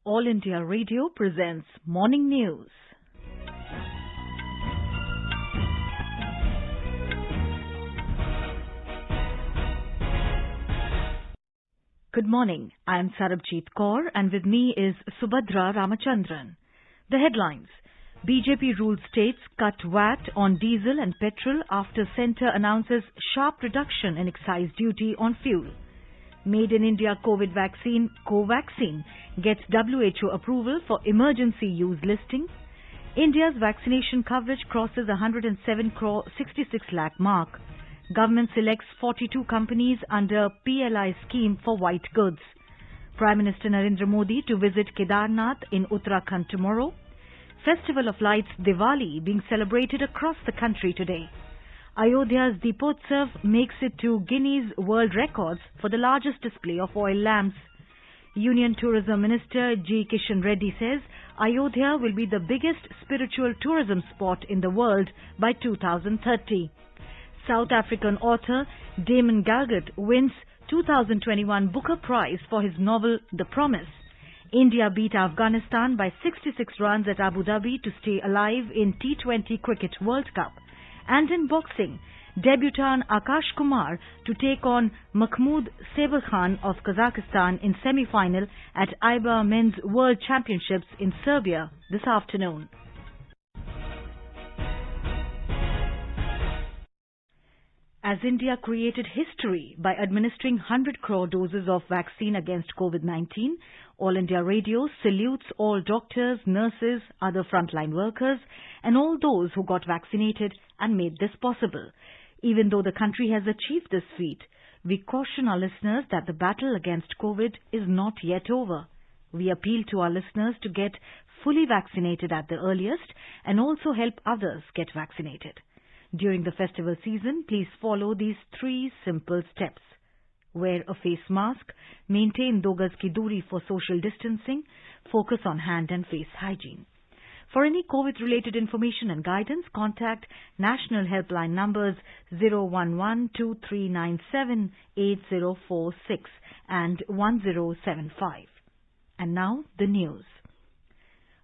All India Radio presents Morning News. Good morning. I am Sarabjit Kaur and with me is Subhadra Ramachandran. The headlines. BJP-ruled states cut VAT on diesel and petrol after centre announces sharp reduction in excise duty on fuel. Made in India COVID vaccine, Covaxin, gets WHO approval for emergency use listing. India's vaccination coverage crosses 107 crore 66 lakh mark. Government selects 42 companies under PLI scheme for white goods. Prime Minister Narendra Modi to visit Kedarnath in Uttarakhand tomorrow. Festival of Lights Diwali being celebrated across the country today. Ayodhya's Deepotsav makes it to Guinness World Records for the largest display of oil lamps. Union Tourism Minister Keshan Reddy says Ayodhya will be the biggest spiritual tourism spot in the world by 2030. South African author Damon Gallagher wins 2021 Booker Prize for his novel The Promise. India beat Afghanistan by 66 runs at Abu Dhabi to stay alive in T20 Cricket World Cup. And in boxing, debutant Akash Kumar to take on Mahmoud Sabelkhan of Kazakhstan in semi-final at IBA Men's World Championships in Serbia this afternoon. As India created history by administering 100 crore doses of vaccine against COVID-19, All India Radio salutes all doctors, nurses, other frontline workers and all those who got vaccinated and made this possible. Even though the country has achieved this feat, we caution our listeners that the battle against COVID is not yet over. We appeal to our listeners to get fully vaccinated at the earliest and also help others get vaccinated. During the festival season, please follow these 3 simple steps. Wear a face mask, maintain 2 gaz ki duri for social distancing, focus on hand and face hygiene. For any COVID-related information and guidance, contact national helpline numbers 011-2397-8046 and 1075. And now, the news.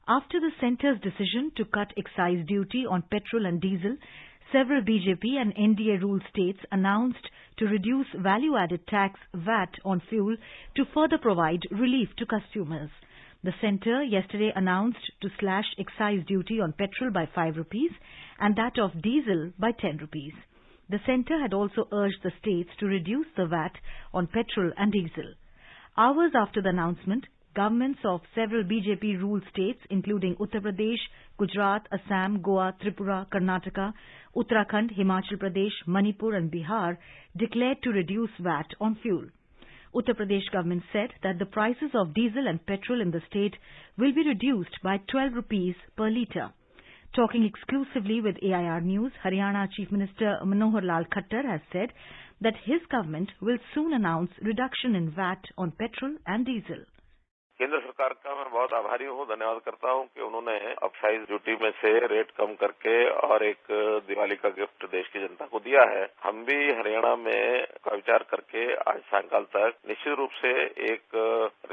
After the centre's decision to cut excise duty on petrol and diesel, several BJP and NDA-ruled states announced to reduce value-added tax VAT on fuel to further provide relief to consumers. The centre yesterday announced to slash excise duty on petrol by 5 rupees and that of diesel by 10 rupees. The centre had also urged the states to reduce the VAT on petrol and diesel. Hours after the announcement, governments of several BJP-ruled states including Uttar Pradesh, Gujarat, Assam, Goa, Tripura, Karnataka, Uttarakhand, Himachal Pradesh, Manipur and Bihar declared to reduce VAT on fuel. Uttar Pradesh government said that the prices of diesel and petrol in the state will be reduced by 12 rupees per litre. Talking exclusively with AIR News, Haryana Chief Minister Manohar Lal Khattar has said that his government will soon announce reduction in VAT on petrol and diesel. केंद्र सरकार का मैं बहुत आभारी हूँ, धन्यवाद करता हूँ कि उन्होंने एक्साइज ड्यूटी में से रेट कम करके और एक दिवाली का गिफ्ट देश की जनता को दिया है। हम भी हरियाणा में का विचार करके आज सायंकाल तक निश्चित रूप से एक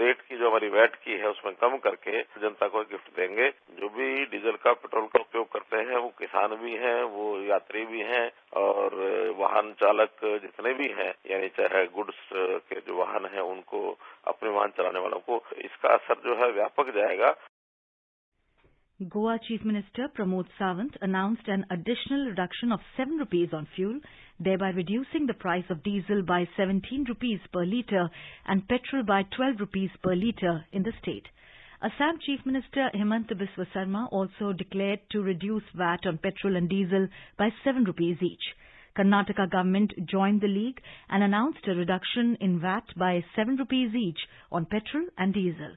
रेट की जो हमारी वैट की है उसमें कम करके जनता को गिफ्ट देंगे। जो भी डीजल का पेट्रोल का उपयोग करते हैं वो किसान भी हैं, वो यात्री भी हैं और वाहन चालक जितने भी हैं, यानी चाहे गुड्स के जो वाहन हैं उनको, अपने वाहन चलाने वालों को इसका असर जो है व्यापक जाएगा। Goa Chief Minister Pramod Sawant announced an additional reduction of 7 rupees on fuel, thereby reducing the price of diesel by 17 rupees per litre and petrol by 12 rupees per litre in the state. Assam Chief Minister Himanta Biswa Sarma also declared to reduce VAT on petrol and diesel by 7 rupees each. Karnataka government joined the league and announced a reduction in VAT by 7 rupees each on petrol and diesel.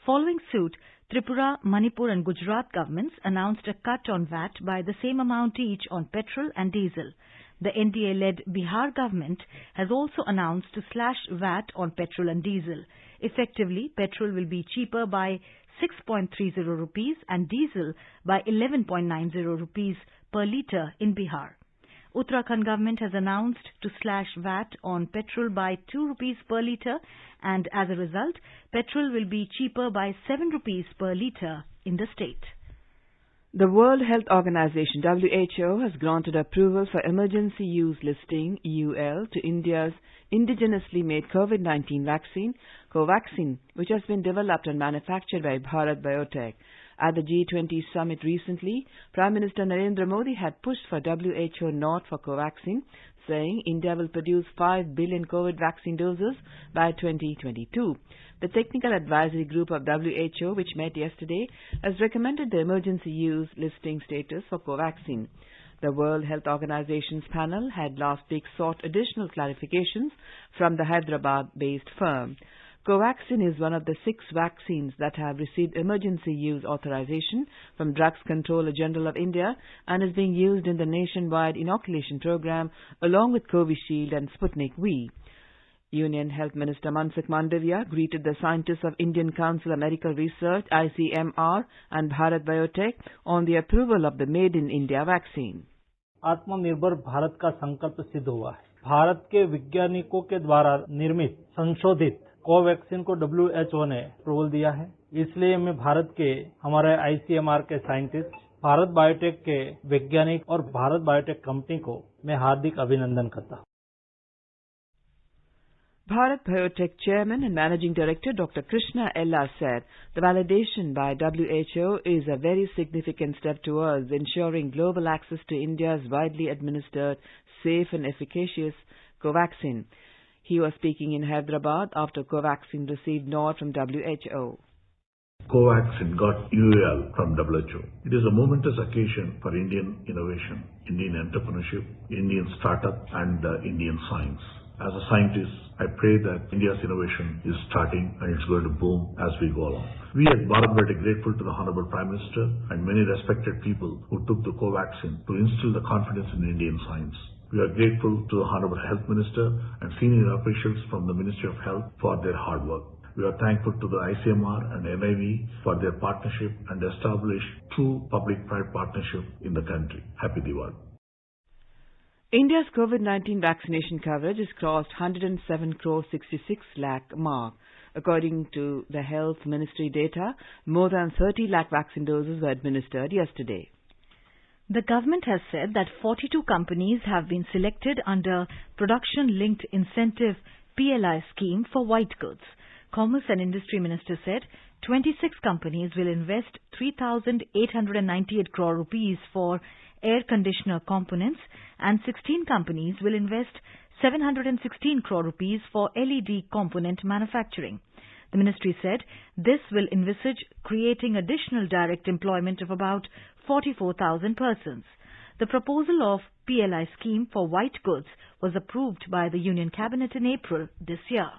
Following suit, Tripura, Manipur and Gujarat governments announced a cut on VAT by the same amount each on petrol and diesel. The NDA-led Bihar government has also announced to slash VAT on petrol and diesel. Effectively, petrol will be cheaper by 6.30 rupees and diesel by 11.90 rupees per litre in Bihar. Uttarakhand government has announced to slash VAT on petrol by 2 rupees per litre, and as a result, petrol will be cheaper by 7 rupees per litre in the state. The World Health Organization (WHO) has granted approval for emergency use listing (EUL) to India's indigenously made COVID-19 vaccine, Covaxin, which has been developed and manufactured by Bharat Biotech. At the G20 summit recently, Prime Minister Narendra Modi had pushed for WHO nod for Covaxin, saying India will produce 5 billion COVID vaccine doses by 2022. The Technical Advisory Group of WHO, which met yesterday, has recommended the emergency use listing status for Covaxin. The World Health Organization's panel had last week sought additional clarifications from the Hyderabad-based firm. Covaxin is one of the 6 vaccines that have received emergency use authorization from Drugs Controller General of India and is being used in the nationwide inoculation program along with Covishield and Sputnik V. Union Health Minister Mansukh Mandavia greeted the scientists of Indian Council of Medical Research (ICMR) and Bharat Biotech on the approval of the Made in India vaccine. आत्मनिर्भर भारत का संकल्प सिद्ध हुआ है। भारत के वैज्ञानिकों के द्वारा निर्मित संशोधित कोवैक्सीन को WHO ने अप्रूवल दिया है। इसलिए मैं भारत के हमारे ICMR के साइंटिस्ट, भारत बायोटेक के वैज्ञानिक और भारत बायोटेक कंपनी को मैं हार्दिक अभिनंदन करता हूं। Bharat Biotech Chairman and Managing Director Dr. Krishna Ella said the validation by WHO is a very significant step towards ensuring global access to India's widely administered, safe and efficacious Covaxin. He was speaking in Hyderabad after Covaxin received nod from WHO. Covaxin got EUL from WHO. It is a momentous occasion for Indian innovation, Indian entrepreneurship, Indian startup and Indian science. As a scientist, I pray that India's innovation is starting and it's going to boom as we go along. We at Bharat Biotech are grateful to the Honorable Prime Minister and many respected people who took the Covaxin to instill the confidence in Indian science. We are grateful to the Honorable Health Minister and senior officials from the Ministry of Health for their hard work. We are thankful to the ICMR and NIV for their partnership and establish true public-private partnership in the country. Happy Diwali. India's COVID-19 vaccination coverage has crossed 107 crore 66 lakh mark. According to the Health Ministry data, more than 30 lakh vaccine doses were administered yesterday. The government has said that 42 companies have been selected under Production-Linked Incentive PLI scheme for white goods. Commerce and Industry Minister said 26 companies will invest 3,898 crore rupees for air conditioner components and 16 companies will invest 716 crore rupees for LED component manufacturing. The ministry said this will envisage creating additional direct employment of about 44,000 persons. The proposal of PLI scheme for white goods was approved by the Union Cabinet in April this year.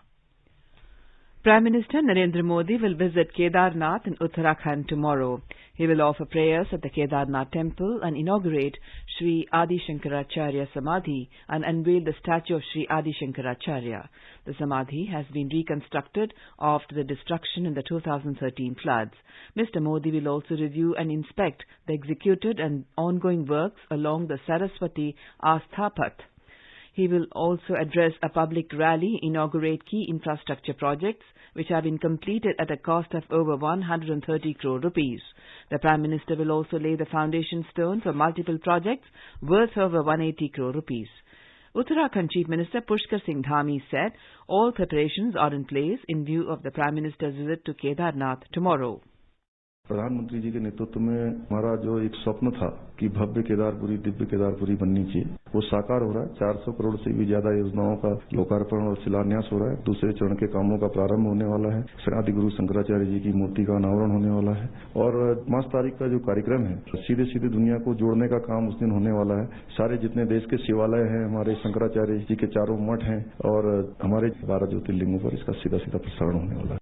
Prime Minister Narendra Modi will visit Kedarnath in Uttarakhand tomorrow. He will offer prayers at the Kedarnath temple and inaugurate Sri Adi Shankaracharya Samadhi and unveil the statue of Sri Adi Shankaracharya. The Samadhi has been reconstructed after the destruction in the 2013 floods. Mr. Modi will also review and inspect the executed and ongoing works along the Saraswati Asthapath. He will also address a public rally, inaugurate key infrastructure projects which have been completed at a cost of over 130 crore rupees. The Prime Minister will also lay the foundation stone for multiple projects worth over 180 crore rupees. Uttarakhand Chief Minister Pushkar Singh Dhami said all preparations are in place in view of the Prime Minister's visit to Kedarnath tomorrow. प्रधानमंत्री जी के नेतृत्व में हमारा जो एक स्वप्न था कि भव्य केदारपुरी, दिव्य केदारपुरी बननी चाहिए, वो साकार हो रहा है। 400 करोड़ से भी ज्यादा योजनाओं का लोकार्पण और शिलान्यास हो रहा है। दूसरे चरण के कामों का प्रारंभ होने वाला है। आदि गुरु शंकराचार्य जी की मूर्ति का अनावरण होने वाला है और 5 तारीख का जो कार्यक्रम है, सीधे सीधे दुनिया को जोड़ने का काम उस दिन होने वाला है। सारे जितने देश के शिवालय हैं, हमारे शंकराचार्य जी के 4 मठ हैं और हमारे 12 ज्योतिर्लिंगों पर इसका सीधा सीधा प्रसारण होने वाला है।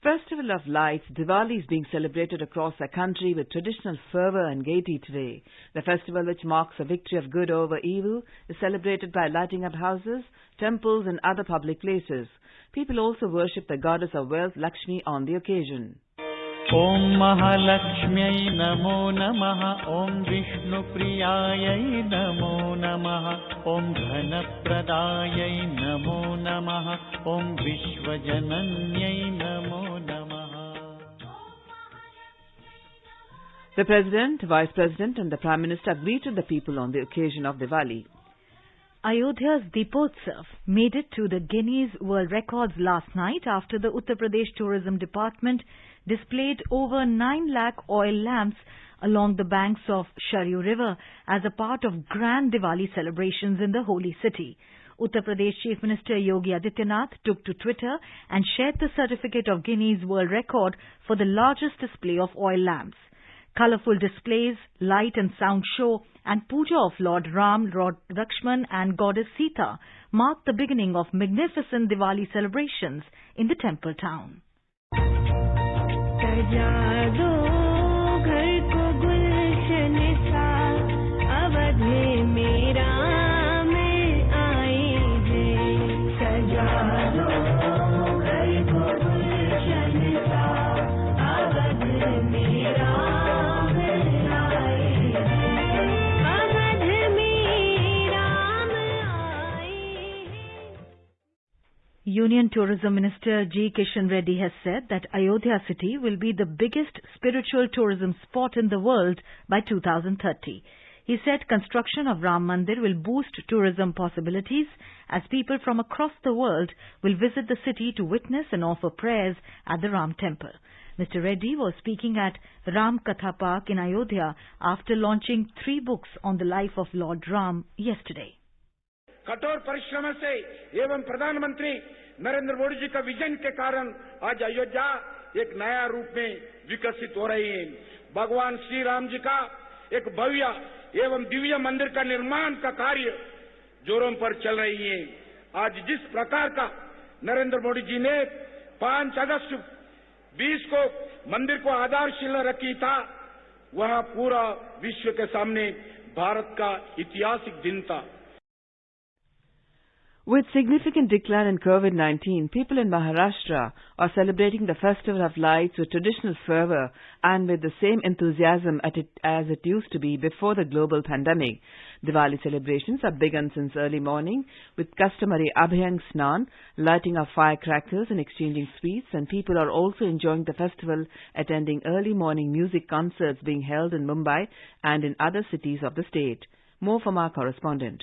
Festival of Lights, Diwali is being celebrated across the country with traditional fervour and gaiety today. The festival, which marks a victory of good over evil, is celebrated by lighting up houses, temples and other public places. People also worship the goddess of wealth, Lakshmi, on the occasion. ॐ महालक्ष्म्यै नमो नमः ॐ विष्णुप्रियायै नमो नमः ॐ धनप्रदायै नमो नमः ॐ विश्वजनन्यै नमो नमः. The President, Vice President and the Prime Minister greeted the people on the occasion of Diwali. Ayodhya's Deepotsav made it to the Guinness World Records last night after the Uttar Pradesh Tourism Department displayed over 9 lakh oil lamps along the banks of Sharyu River as a part of grand Diwali celebrations in the holy city. Uttar Pradesh Chief Minister Yogi Adityanath took to Twitter and shared the certificate of Guinness World Record for the largest display of oil lamps. Colourful displays, light and sound show and puja of Lord Ram, Lord Lakshman and Goddess Sita marked the beginning of magnificent Diwali celebrations in the temple town. Union Tourism Minister Keshan Reddy has said that Ayodhya city will be the biggest spiritual tourism spot in the world by 2030. He said construction of Ram Mandir will boost tourism possibilities as people from across the world will visit the city to witness and offer prayers at the Ram temple. Mr. Reddy was speaking at Ram Katha Park in Ayodhya after launching 3 books on the life of Lord Ram yesterday. कठोर परिश्रम से एवं प्रधानमंत्री नरेंद्र मोदी जी का vision के कारण आज अयोध्या एक नया रूप में विकसित हो रही है. भगवान श्री राम जी का एक भव्य एवं दिव्य मंदिर का निर्माण का कार्य जोरों पर चल रही है. आज जिस प्रकार का नरेंद्र मोदी जी ने 5 अगस्त 20 को मंदिर को आधारशिला रखी था, वह पूरा विश्व के सामने भारत का ऐतिहासिक दिन था. With significant decline in COVID-19, people in Maharashtra are celebrating the Festival of Lights with traditional fervour and with the same enthusiasm as it used to be before the global pandemic. Diwali celebrations have begun since early morning with customary Abhyang Snan, lighting of firecrackers and exchanging sweets, and people are also enjoying the festival, attending early morning music concerts being held in Mumbai and in other cities of the state. More from our correspondent.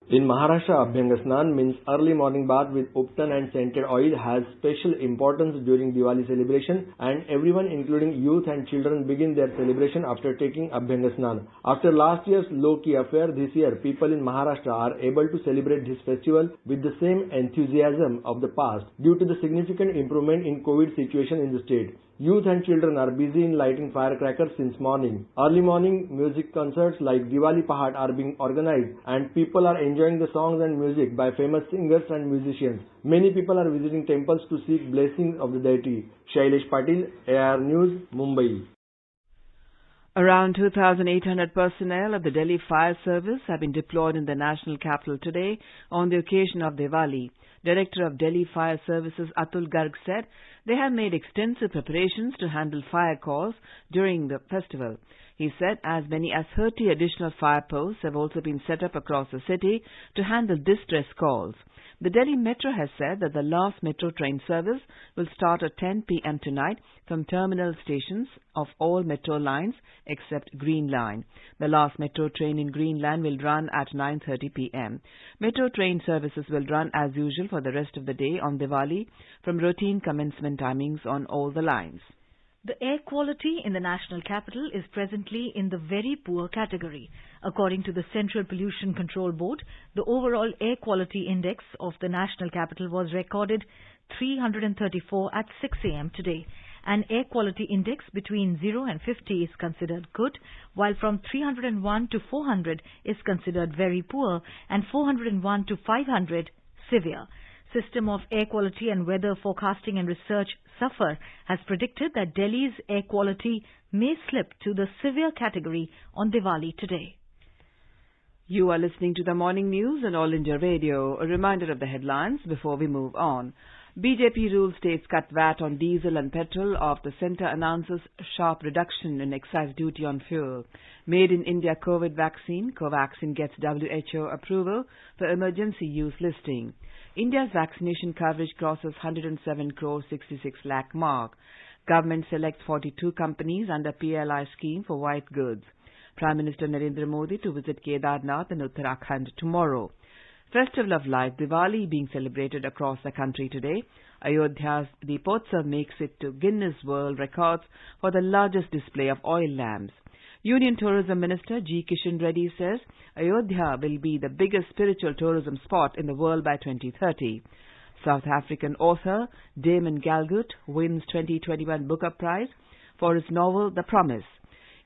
In Maharashtra, Abhyang Snan means early morning bath with Uptan and scented oil has special importance during Diwali celebration, and everyone including youth and children begin their celebration after taking Abhyang Snan. After last year's low-key affair, this year people in Maharashtra are able to celebrate this festival with the same enthusiasm of the past due to the significant improvement in COVID situation in the state. Youth and children are busy in lighting firecrackers since morning. Early morning music concerts like Diwali Pahat are being organized, and people are enjoying the songs and music by famous singers and musicians. Many people are visiting temples to seek blessings of the deity. Shailesh Patil, AR News, Mumbai. Around 2,800 personnel of the Delhi Fire Service have been deployed in the national capital today on the occasion of Diwali. Director of Delhi Fire Services Atul Garg said they have made extensive preparations to handle fire calls during the festival. He said as many as 30 additional fire posts have also been set up across the city to handle distress calls. The Delhi Metro has said that the last metro train service will start at 10 p.m. tonight from terminal stations of all metro lines except Green Line. The last metro train in Green Line will run at 9:30 p.m. Metro train services will run as usual for the rest of the day on Diwali from routine commencement timings on all the lines. The air quality in the national capital is presently in the very poor category. According to the Central Pollution Control Board, the overall air quality index of the national capital was recorded 334 at 6 a.m. today. An air quality index between 0 and 50 is considered good, while from 301 to 400 is considered very poor and 401 to 500 severe. System of Air Quality and Weather Forecasting and Research SAFAR has predicted that Delhi's air quality may slip to the severe category on Diwali today. You are listening to the morning news on All India Radio. A reminder of the headlines before we move on. BJP rules states cut VAT on diesel and petrol of the centre announces sharp reduction in excise duty on fuel. Made in India COVID vaccine, Covaxin gets WHO approval for emergency use listing. India's vaccination coverage crosses 107 crore 66 lakh mark. Government selects 42 companies under PLI scheme for white goods. Prime Minister Narendra Modi to visit Kedarnath and Uttarakhand tomorrow. Festival of Light, Diwali, being celebrated across the country today. Ayodhya's Deepotsav makes it to Guinness World Records for the largest display of oil lamps. Union Tourism Minister Keshan Reddy says Ayodhya will be the biggest spiritual tourism spot in the world by 2030. South African author Damon Gallagher wins 2021 Booker Prize for his novel The Promise.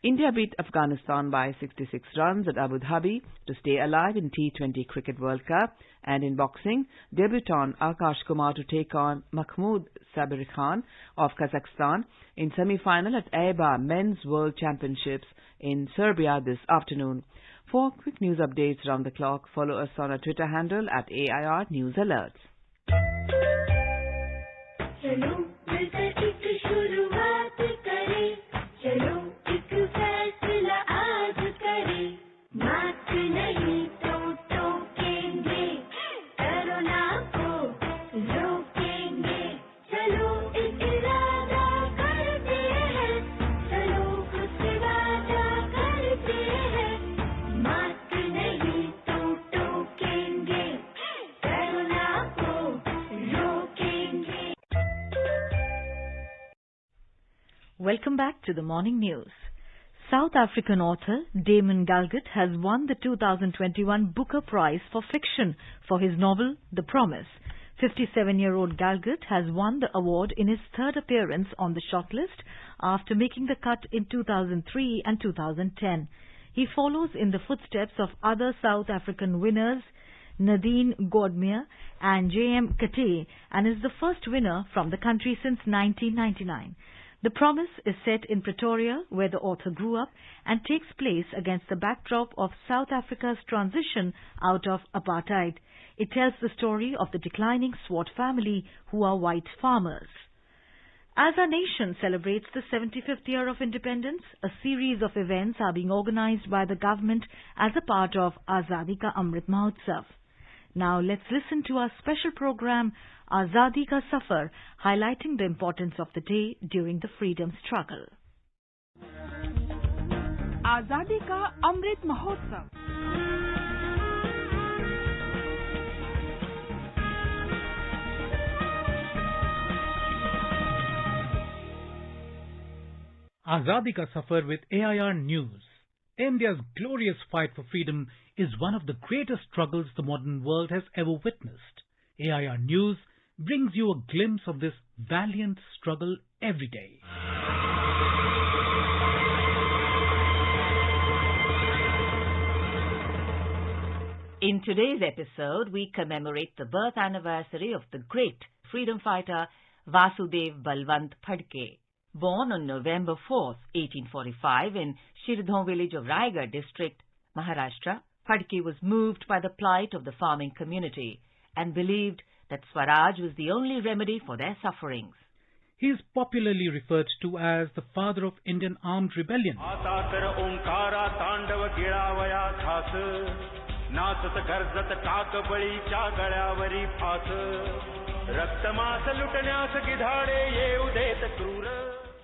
India beat Afghanistan by 66 runs at Abu Dhabi to stay alive in T20 Cricket World Cup. And in boxing, debutant Akash Kumar to take on Mahmoud Sabir Khan of Kazakhstan in semi-final at AIBA Men's World Championships in Serbia this afternoon. For quick news updates around the clock, follow us on our Twitter handle at AIR News Alerts. Welcome back to the morning news. South African author Damon Gallagher has won the 2021 Booker Prize for Fiction for his novel The Promise. 57-year-old Gallagher has won the award in his third appearance on the shortlist after making the cut in 2003 and 2010. He follows in the footsteps of other South African winners Nadine Godmere and J.M. Kate and is the first winner from the country since 1999. The Promise is set in Pretoria, where the author grew up, and takes place against the backdrop of South Africa's transition out of apartheid. It tells the story of the declining Swart family, who are white farmers. As our nation celebrates the 75th year of independence, a series of events are being organized by the government as a part of Azadi Ka Amrit Mahotsav. Now let's listen to our special program, Azadi Ka Safar, highlighting the importance of the day during the freedom struggle. Azadi Ka Amrit Mahotsav. Azadi Ka Safar with AIR News. India's glorious fight for freedom is one of the greatest struggles the modern world has ever witnessed. AIR News brings you a glimpse of this valiant struggle every day. In today's episode, we commemorate the birth anniversary of the great freedom fighter Vasudev Balwant Phadke. Born on November 4th, 1845 in Shirdhon village of Raigad district, Maharashtra, Phadke was moved by the plight of the farming community and believed that Swaraj was the only remedy for their sufferings. He is popularly referred to as the father of Indian armed rebellion.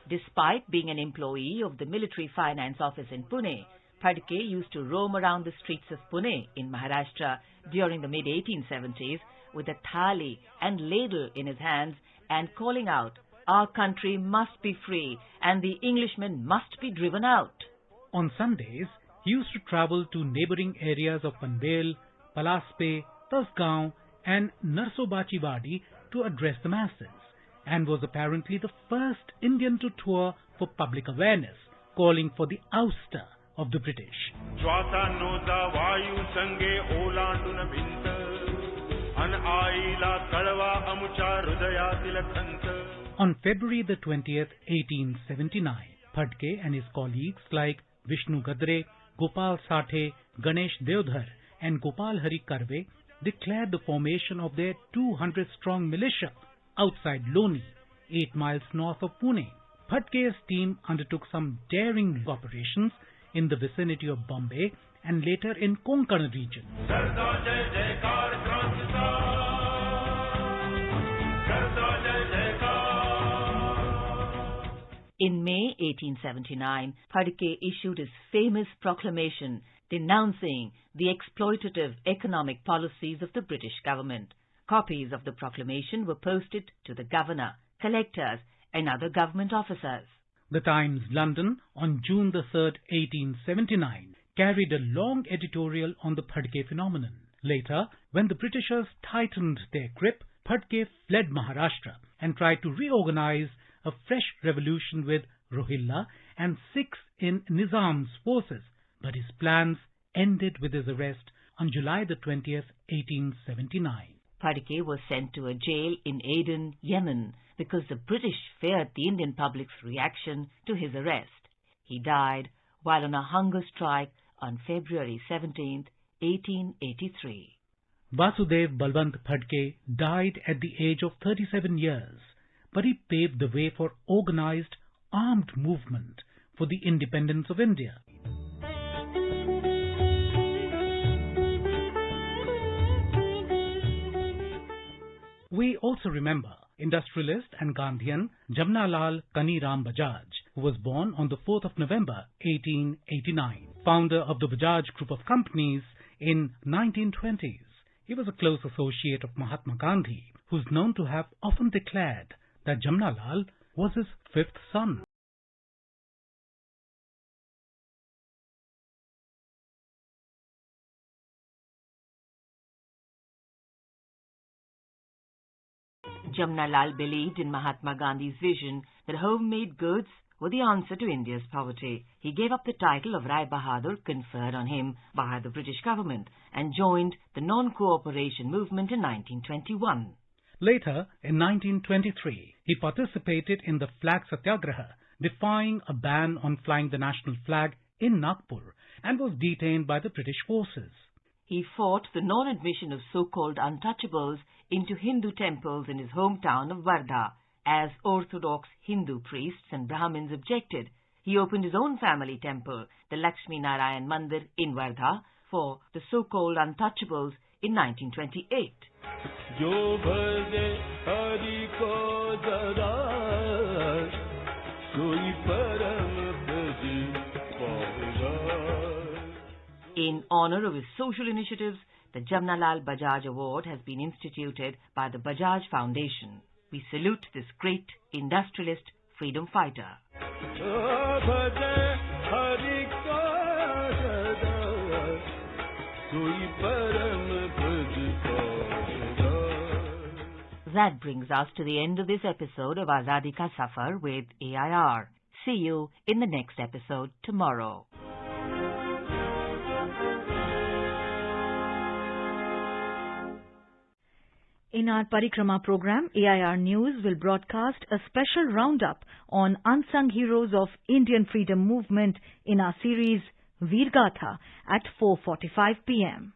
Despite being an employee of the military finance office in Pune, Phadke used to roam around the streets of Pune in Maharashtra during the mid-1870s with a thali and ladle in his hands and calling out, "Our country must be free and the Englishmen must be driven out." On Sundays, he used to travel to neighboring areas of Panvel, Palaspe, Tasgaon and Narsobachivadi to address the masses, and was apparently the first Indian to tour for public awareness, calling for the ouster of the British. On February the 20th, 1879, Phadke and his colleagues like Vishnu Gadre, Gopal Sathe, Ganesh Deodhar and Gopal Hari Karve declared the formation of their 200-strong militia. outside Loni, 8 miles north of Pune. Phadke's team undertook some daring operations in the vicinity of Bombay and later in Konkan region. In May 1879, Phadke issued his famous proclamation denouncing the exploitative economic policies of the British government. Copies of the proclamation were posted to the governor, collectors, and other government officers. The Times London on June the 3rd, 1879, carried a long editorial on the Phadke phenomenon. Later, when the Britishers tightened their grip, Phadke fled Maharashtra and tried to reorganize a fresh revolution with Rohilla and Sikhs in Nizam's forces, but his plans ended with his arrest on July the 20th, 1879. Phadke was sent to a jail in Aden, Yemen, because the British feared the Indian public's reaction to his arrest. He died while on a hunger strike on February 17th, 1883. Vasudev Balwant Phadke died at the age of 37 years, but he paved the way for organized, armed movement for the independence of India. We also remember industrialist and Gandhian Jamnalal Kaniram Bajaj, who was born on the 4th of November 1889, founder of the Bajaj Group of Companies in 1920s. He was a close associate of Mahatma Gandhi, who is known to have often declared that Jamnalal was his fifth son. Jamnalal believed in Mahatma Gandhi's vision that homemade goods were the answer to India's poverty. He gave up the title of Rai Bahadur conferred on him by the British government and joined the non-cooperation movement in 1921. Later, in 1923, he participated in the Flag Satyagraha, defying a ban on flying the national flag in Nagpur, and was detained by the British forces. He fought the non-admission of so-called untouchables into Hindu temples in his hometown of Wardha. As Orthodox Hindu priests and Brahmins objected, he opened his own family temple, the Lakshmi Narayan Mandir in Wardha, for the so-called untouchables in 1928. In honor of his social initiatives, the Jamnalal Bajaj Award has been instituted by the Bajaj Foundation. We salute this great industrialist freedom fighter. That brings us to the end of this episode of Azadi Ka Safar with AIR. See you in the next episode tomorrow. In our Parikrama program, AIR News will broadcast a special roundup on unsung heroes of Indian freedom movement in our series Veer Gatha at 4:45 p.m.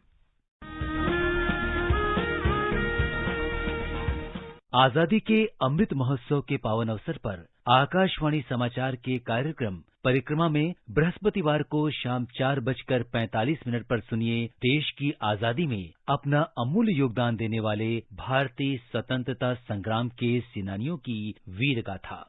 आजादी के अमृत महोत्सव के पावन अवसर पर आकाशवाणी समाचार के कार्यक्रम परिक्रमा में बृहस्पतिवार को शाम 4:45 पर सुनिए देश की आजादी में अपना अमूल्य योगदान देने वाले भारतीय स्वतंत्रता संग्राम के सेनानियों की वीर गाथा।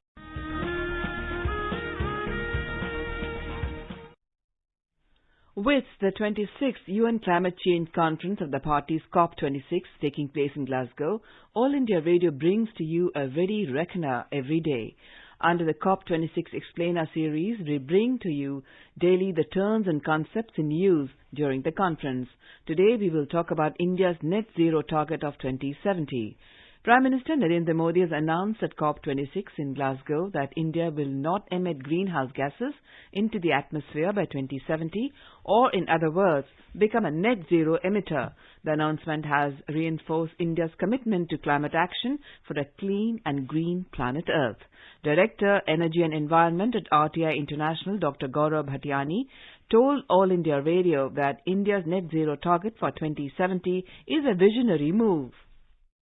With the 26th UN Climate Change Conference of the parties COP26 taking place in Glasgow, All India Radio brings to you a Reddy Reckoner every day. Under the COP26 Explainer series, we bring to you daily the terms and concepts in use during the conference. Today we will talk about India's net zero target of 2070. Prime Minister Narendra Modi has announced at COP26 in Glasgow that India will not emit greenhouse gases into the atmosphere by 2070, or in other words, become a net zero emitter. The announcement has reinforced India's commitment to climate action for a clean and green planet Earth. Director, Energy and Environment at RTI International, Dr. Gaurav Bhatiani, told All India Radio that India's net zero target for 2070 is a visionary move.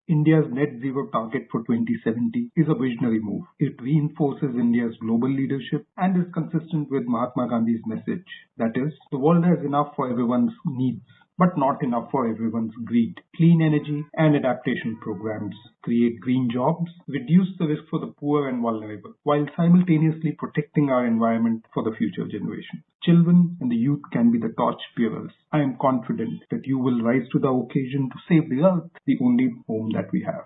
India's net zero target for 2070 is a visionary move. It reinforces India's global leadership and is consistent with Mahatma Gandhi's message. That is, the world has enough for everyone's needs, but not enough for everyone's greed. Clean energy and adaptation programs create green jobs, reduce the risk for the poor and vulnerable, while simultaneously protecting our environment for the future generation. Children and the youth can be the torch bearers. I am confident that you will rise to the occasion to save the earth, the only home that we have.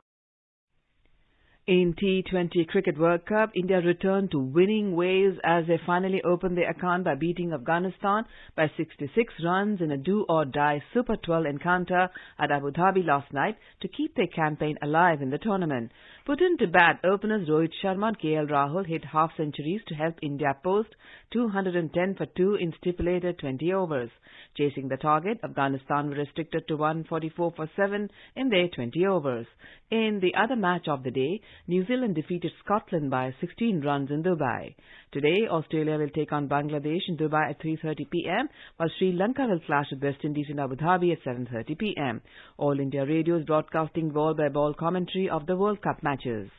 In T20 Cricket World Cup, India returned to winning ways as they finally opened their account by beating Afghanistan by 66 runs in a do-or-die Super 12 encounter at Abu Dhabi last night to keep their campaign alive in the tournament. Put into bat, openers Rohit Sharma and KL Rahul hit half-centuries to help India post 210 for 2 in stipulated 20 overs. Chasing the target, Afghanistan were restricted to 144 for 7 in their 20 overs. In the other match of the day, New Zealand defeated Scotland by 16 runs in Dubai. Today, Australia will take on Bangladesh in Dubai at 3:30 p.m., while Sri Lanka will clash with West Indies in Abu Dhabi at 7:30 p.m. All India Radio is broadcasting ball-by-ball commentary of the World Cup matches.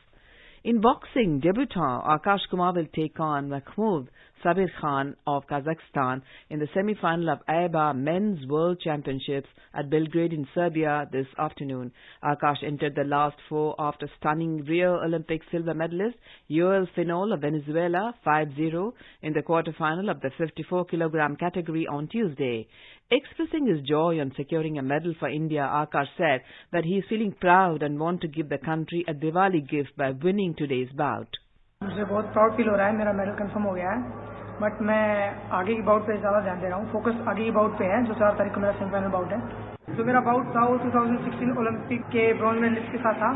In boxing, debutant Akash Kumar will take on Mahmoud Sabir Khan of Kazakhstan in the semi-final of AIBA Men's World Championships at Belgrade in Serbia this afternoon. Akash entered the last four after stunning Rio Olympic silver medalist Yoel Finol of Venezuela 5-0 in the quarterfinal of the 54-kilogram category on Tuesday. Expressing his joy on securing a medal for India, Akash said that he is feeling proud and want to give the country a Diwali gift by winning today's bout. मुझे बहुत proud feel हो रहा है, मेरा medal confirm हो गया है, but मैं आगे की बाउट पे ज़्यादा ध्यान दे रहा हूँ. फोकस आगे की बाउट पे है, जो 4 तारीख को मेरा सेमीफाइनल बाउट है. जो मेरा बाउट था वो 2016 ओलंपिक के ब्रॉन्ज मेडलिस्ट के साथ था,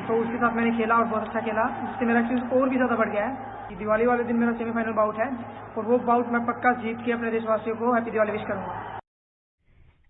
तो उसके साथ मैंने खेला और बहुत अच्छा खेला, जिससे मेरा एक्सपीरियंस और भी ज़्यादा बढ़ गया है. दिवाली वाले दिन मेरा सेमीफाइनल बाउट है और वो बाउट मैं पक्का जीत के अपने देशवासियों को हैप्पी दिवाली विश करूँगा.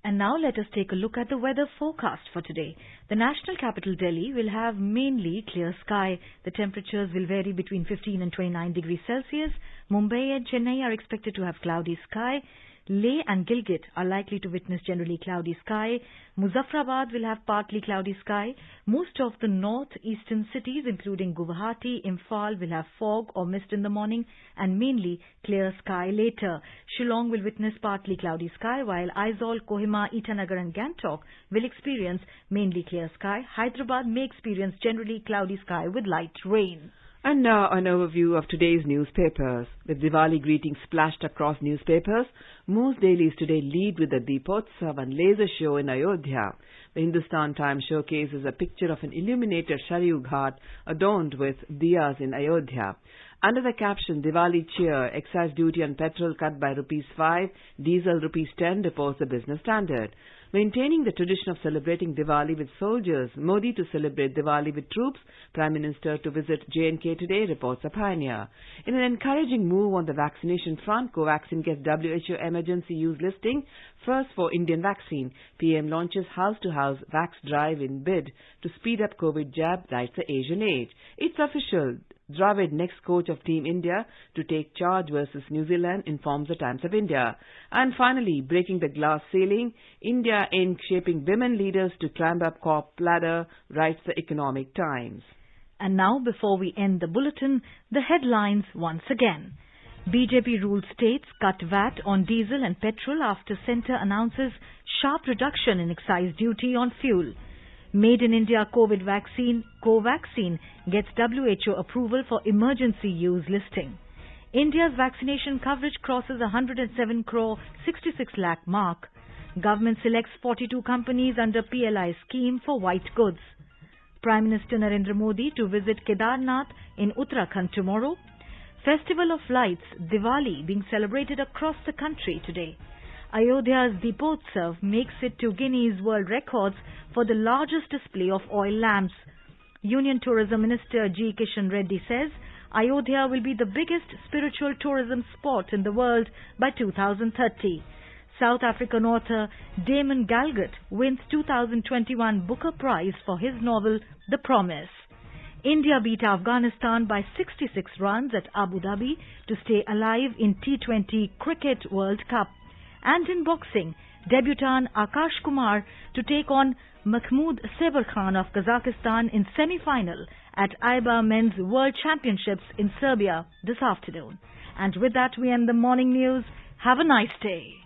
And now let us take a look at the weather forecast for today. The national capital Delhi will have mainly clear sky. The temperatures will vary between 15 and 29 degrees Celsius. Mumbai and Chennai are expected to have cloudy sky. Leh and Gilgit are likely to witness generally cloudy sky. Muzaffarabad will have partly cloudy sky. Most of the northeastern cities, including Guwahati, Imphal, will have fog or mist in the morning and mainly clear sky later. Shillong will witness partly cloudy sky, while Aizawl, Kohima, Itanagar and Gangtok will experience mainly clear sky. Hyderabad may experience generally cloudy sky with light rain. And now an overview of today's newspapers. With Diwali greetings splashed across newspapers, most dailies today lead with the Deepotsav and laser show in Ayodhya. The Hindustan Times showcases a picture of an illuminated Sharayu Ghat adorned with diyas in Ayodhya. Under the caption, Diwali cheer, excise duty on petrol cut by ₹5, diesel ₹10, reports the Business Standard. Maintaining the tradition of celebrating Diwali with soldiers, Modi to celebrate Diwali with troops, Prime Minister to visit J&K today, reports a Pioneer. In an encouraging move on the vaccination front, Covaxin gets WHO emergency use listing, first for Indian vaccine. PM launches house-to-house vax drive in bid to speed up COVID jab, writes the Asian Age. It's official. Dravid, next coach of Team India to take charge versus New Zealand, informs the Times of India. And finally, breaking the glass ceiling, India in shaping women leaders to climb up corp ladder, writes the Economic Times. And now, before we end the bulletin, the headlines once again. BJP ruled states cut VAT on diesel and petrol after centre announces sharp reduction in excise duty on fuel. Made in India COVID vaccine, Covaxin, gets WHO approval for emergency use listing. India's vaccination coverage crosses 107 crore 66 lakh mark. Government selects 42 companies under PLI scheme for white goods. Prime Minister Narendra Modi to visit Kedarnath in Uttarakhand tomorrow. Festival of Lights, Diwali, being celebrated across the country today. Ayodhya's Deepotsav makes it to Guinness World Records for the largest display of oil lamps. Union Tourism Minister G. Keshan Reddy says Ayodhya will be the biggest spiritual tourism spot in the world by 2030. South African author Damon Gallagher wins 2021 Booker Prize for his novel The Promise. India beat Afghanistan by 66 runs at Abu Dhabi to stay alive in T20 Cricket World Cup. And in boxing, debutant Akash Kumar to take on Mahmoud Sever Khan of Kazakhstan in semi-final at IBA Men's World Championships in Serbia this afternoon. And with that, we end the morning news. Have a nice day.